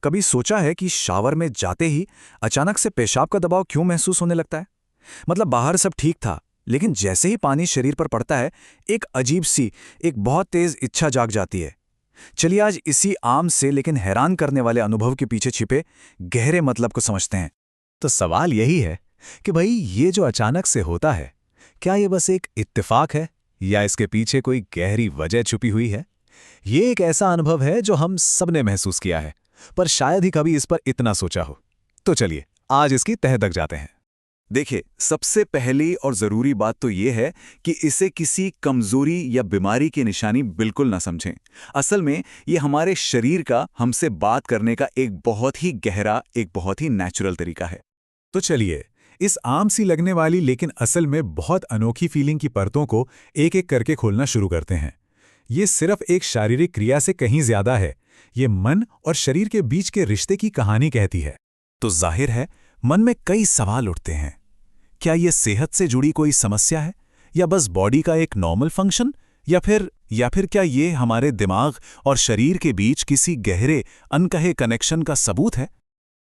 कभी सोचा है कि शावर में जाते ही अचानक से पेशाब का दबाव क्यों महसूस होने लगता है? मतलब बाहर सब ठीक था, लेकिन जैसे ही पानी शरीर पर पड़ता है, एक अजीब सी, एक बहुत तेज इच्छा जाग जाती है। चलिए आज इसी आम से लेकिन हैरान करने वाले अनुभव के पीछे छिपे गहरे मतलब को समझते हैं। तो सवाल यही है कि भाई ये जो अचानक से होता है, क्या ये बस एक इत्तेफाक है या इसके पीछे कोई गहरी वजह छुपी हुई है? ये एक ऐसा अनुभव है जो हम सबने महसूस किया है, पर शायद ही कभी इस पर इतना सोचा हो। तो चलिए आज इसकी तह तक जाते हैं। देखिए, सबसे पहली और जरूरी बात तो यह है कि इसे किसी कमजोरी या बीमारी की निशानी बिल्कुल ना समझें। असल में ये हमारे शरीर का हमसे बात करने का एक बहुत ही गहरा, एक बहुत ही नेचुरल तरीका है। तो चलिए इस आम सी लगने वाली लेकिन असल में बहुत अनोखी फीलिंग की परतों को एक एक करके खोलना शुरू करते हैं। ये सिर्फ एक शारीरिक क्रिया से कहीं ज्यादा है। ये मन और शरीर के बीच के रिश्ते की कहानी कहती है। तो जाहिर है मन में कई सवाल उठते हैं। क्या ये सेहत से जुड़ी कोई समस्या है, या बस बॉडी का एक नॉर्मल फंक्शन, या फिर क्या ये हमारे दिमाग और शरीर के बीच किसी गहरे अनकहे कनेक्शन का सबूत है?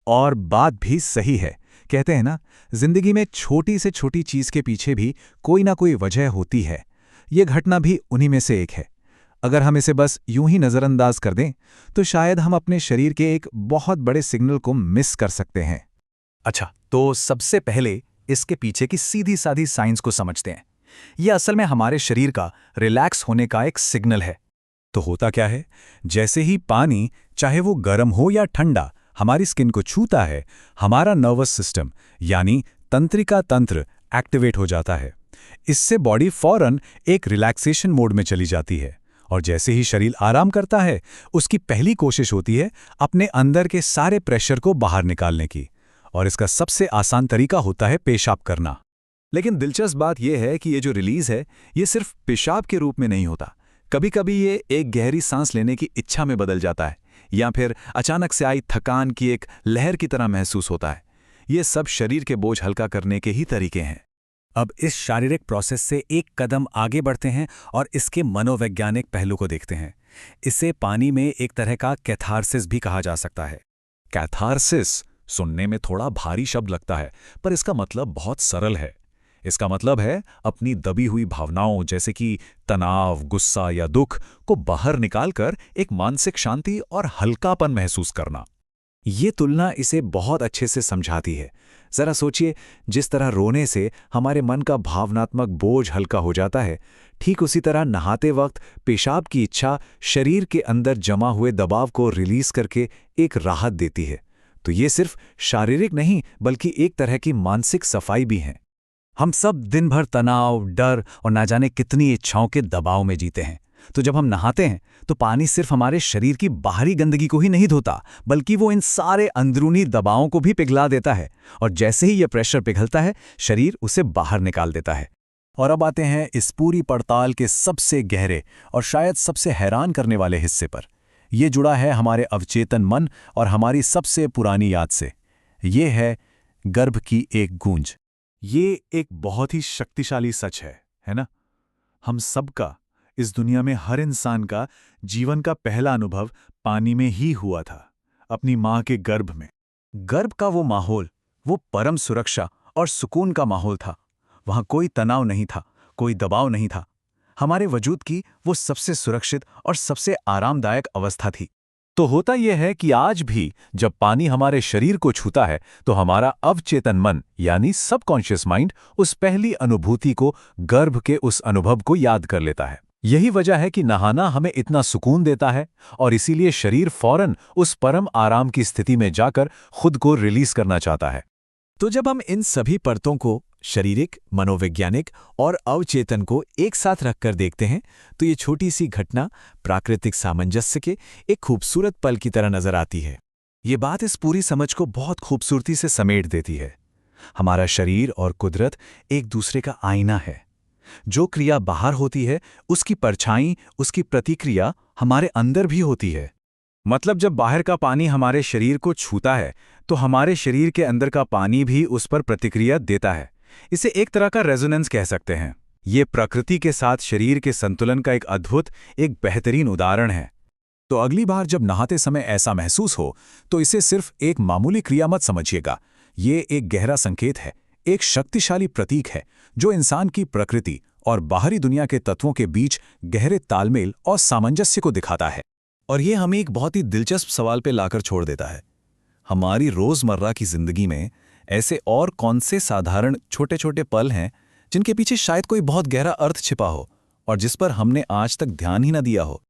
और बात भी सही है। कहते हैं ना, जिंदगी में छोटी से छोटी चीज के पीछे भी कोई ना कोई वजह होती है। ये घटना भी उन्हीं में से एक है। अगर हम इसे बस यूं ही नजरअंदाज कर दें तो शायद हम अपने शरीर के एक बहुत बड़े सिग्नल को मिस कर सकते हैं। अच्छा, तो सबसे पहले इसके पीछे की सीधी सादी साइंस को समझते हैं। यह असल में हमारे शरीर का रिलैक्स होने का एक सिग्नल है। तो होता क्या है, जैसे ही पानी, चाहे वो गर्म हो या ठंडा, हमारी स्किन को छूता है, हमारा नर्वस सिस्टम यानी तंत्रिका तंत्र एक्टिवेट हो जाता है। इससे बॉडी फौरन एक रिलैक्सेशन मोड में चली जाती है, और जैसे ही शरीर आराम करता है, उसकी पहली कोशिश होती है अपने अंदर के सारे प्रेशर को बाहर निकालने की। और इसका सबसे आसान तरीका होता है पेशाब करना। लेकिन दिलचस्प बात यह है कि ये जो रिलीज है, ये सिर्फ पेशाब के रूप में नहीं होता। कभी कभी ये एक गहरी सांस लेने की इच्छा में बदल जाता है, या फिर अचानक से आई थकान की एक लहर की तरह महसूस होता है। ये सब शरीर के बोझ हल्का करने के ही तरीके हैं। अब इस शारीरिक प्रोसेस से एक कदम आगे बढ़ते हैं और इसके मनोवैज्ञानिक पहलू को देखते हैं। इसे पानी में एक तरह का कैथारसिस भी कहा जा सकता है। कैथारसिस सुनने में थोड़ा भारी शब्द लगता है, पर इसका मतलब बहुत सरल है। इसका मतलब है अपनी दबी हुई भावनाओं जैसे कि तनाव, गुस्सा या दुख को बाहर निकालकर एक मानसिक शांति और हल्कापन महसूस करना। ये तुलना इसे बहुत अच्छे से समझाती है। जरा सोचिए, जिस तरह रोने से हमारे मन का भावनात्मक बोझ हल्का हो जाता है, ठीक उसी तरह नहाते वक्त पेशाब की इच्छा शरीर के अंदर जमा हुए दबाव को रिलीज करके एक राहत देती है। तो ये सिर्फ शारीरिक नहीं, बल्कि एक तरह की मानसिक सफाई भी है। हम सब दिन भर तनाव, डर और ना जाने कितनी इच्छाओं के दबाव में जीते हैं। तो जब हम नहाते हैं तो पानी सिर्फ हमारे शरीर की बाहरी गंदगी को ही नहीं धोता, बल्कि वो इन सारे अंदरूनी दबावों को भी पिघला देता है। और जैसे ही यह प्रेशर पिघलता है, शरीर उसे बाहर निकाल देता है। और अब आते हैं इस पूरी पड़ताल के सबसे गहरे और शायद सबसे हैरान करने वाले हिस्से पर। ये जुड़ा है हमारे अवचेतन मन और हमारी सबसे पुरानी याद से। ये है गर्भ की एक गूंज। ये एक बहुत ही शक्तिशाली सच है ना? हम सबका, इस दुनिया में हर इंसान का जीवन का पहला अनुभव पानी में ही हुआ था, अपनी माँ के गर्भ में। गर्भ का वो माहौल, वो परम सुरक्षा और सुकून का माहौल था। वहाँ कोई तनाव नहीं था, कोई दबाव नहीं था। हमारे वजूद की वो सबसे सुरक्षित और सबसे आरामदायक अवस्था थी। तो होता यह है कि आज भी जब पानी हमारे शरीर को छूता है, तो हमारा अवचेतन मन यानी सबकॉन्शियस माइंड उस पहली अनुभूति को, गर्भ के उस अनुभव को याद कर लेता है। यही वजह है कि नहाना हमें इतना सुकून देता है, और इसीलिए शरीर फौरन उस परम आराम की स्थिति में जाकर खुद को रिलीज करना चाहता है। तो जब हम इन सभी परतों को, शारीरिक, मनोवैज्ञानिक और अवचेतन को एक साथ रखकर देखते हैं, तो ये छोटी सी घटना प्राकृतिक सामंजस्य के एक खूबसूरत पल की तरह नजर आती है। ये बात इस पूरी समझ को बहुत खूबसूरती से समेट देती है। हमारा शरीर और कुदरत एक दूसरे का आईना है। जो क्रिया बाहर होती है, उसकी परछाई, उसकी प्रतिक्रिया हमारे अंदर भी होती है। मतलब जब बाहर का पानी हमारे शरीर को छूता है, तो हमारे शरीर के अंदर का पानी भी उस पर प्रतिक्रिया देता है। इसे एक तरह का रेजोनेंस कह सकते हैं। ये प्रकृति के साथ शरीर के संतुलन का एक अद्भुत, एक बेहतरीन उदाहरण है। तो अगली बार जब नहाते समय ऐसा महसूस हो तो इसे सिर्फ एक मामूली क्रिया मत समझिएगा। ये एक गहरा संकेत है, एक शक्तिशाली प्रतीक है जो इंसान की प्रकृति और बाहरी दुनिया के तत्वों के बीच गहरे तालमेल और सामंजस्य को दिखाता है। और ये हमें एक बहुत ही दिलचस्प सवाल पे लाकर छोड़ देता है। हमारी रोज़मर्रा की ज़िंदगी में ऐसे और कौन से साधारण छोटे छोटे पल हैं जिनके पीछे शायद कोई बहुत गहरा अर्थ छिपा हो और जिस पर हमने आज तक ध्यान ही न दिया हो।